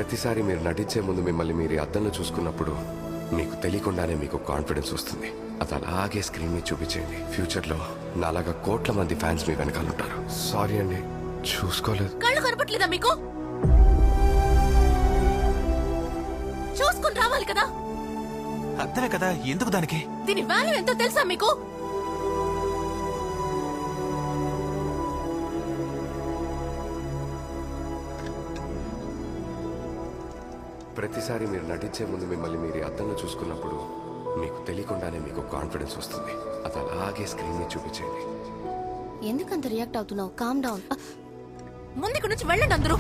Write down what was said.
ప్రతిసారి మీరు నటించే ముందు మిమ్మల్ని మీరు ఈ అద్దంలో చూసుకున్నప్పుడు మీకు తెలియకుండానే మీకు కాన్ఫిడెన్స్ వస్తుంది. అది అలాగే స్క్రీన్ మీద చూపించేయండి. ఫ్యూచర్లో నాలాగా కోట్ల మంది ఫ్యాన్స్ మీ వెనకాల ఉంటారు. సారీ అండి, చూసుకోలేదు. కళ్ళు కనపట్లేదా మీకు? చూసుకుని రావాలి కదా. అర్థమే కదా, ఎందుకు దానికి? దీని వాల్యూ ఎంతో తెలుసా మీకు? ప్రతిసారి మీరు నటించే ముందు మిమ్మల్ని మీరు ఈ అద్దంలో చూసుకున్నప్పుడు మీకు తెలియకుండానే మీకు కాన్ఫిడెన్స్ వస్తుంది. అది అలాగే స్క్రీన్ మీద చూపించేయండి. ఎందుకంత రియాక్ట్ అవుతున్నావు? Calm down. ముందుకు నుంచి వెళ్ళండి అందరూ.